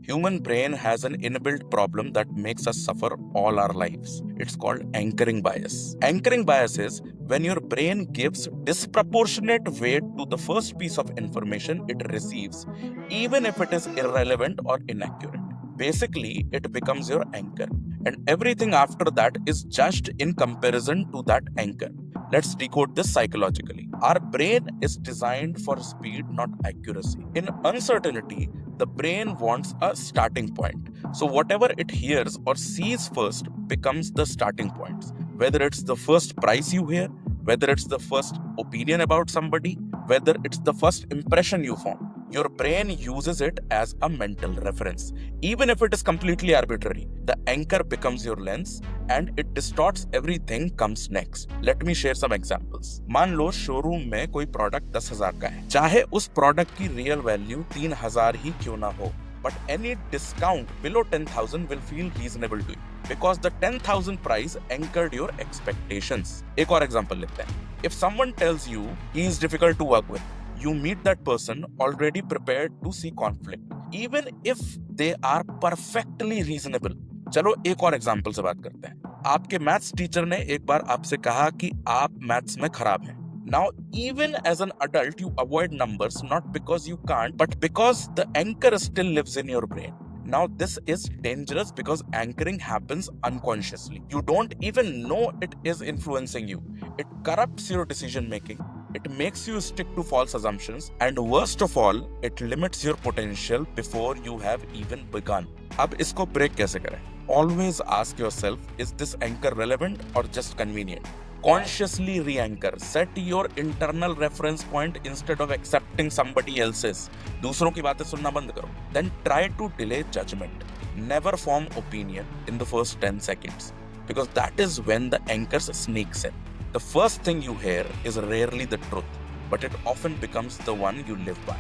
Human brain has an inbuilt problem that makes us suffer all our lives. It's called anchoring bias. Anchoring bias is when your brain gives disproportionate weight to the first piece of information it receives, even if it is irrelevant or inaccurate. Basically, it becomes your anchor, and everything after that is judged in comparison to that anchor. Let's decode this psychologically. Our brain is designed for speed, not accuracy. In uncertainty, the brain wants a starting point. So, whatever it hears or sees first becomes the starting point. Whether it's the first price you hear, whether it's the first opinion about somebody, whether it's the first impression you form, your brain uses it as a mental reference. Even if it is completely arbitrary, the anchor becomes your lens and it distorts everything comes next. Let me share some examples. मान लो showroom में कोई product 10,000 का है, चाहे उस product की real value 3,000 ही क्यों ना हो, but any discount below 10,000 will feel reasonable to you because the 10,000 price anchored your expectations. एक और example लेते हैं. If someone tells you he is difficult to work with, you meet that person already prepared to see conflict, even if they are perfectly reasonable. चलो एक और example से बात करते हैं. आपके मैथ्स टीचर ने एक बार आपसे कहा कि आप मैथ्स में खराब हैं. Now, even as an adult, you avoid numbers not because you can't, but because the anchor still lives in your brain. Now, this is dangerous because anchoring happens unconsciously. You don't even know it is influencing you. It corrupts your decision making. It makes you stick to false assumptions. And worst of all, it limits your potential before you have even begun. अब इसको break कैसे करें? Always ask yourself, is this anchor relevant or just convenient? Consciously re-anchor. Set your internal reference point instead of accepting somebody else's. दूसरों की बातें सुनना बंद करो. Then try to delay judgment. Never form opinion in the first 10 seconds because that is when the anchors sneaks in. The first thing you hear is rarely the truth, but it often becomes the one you live by.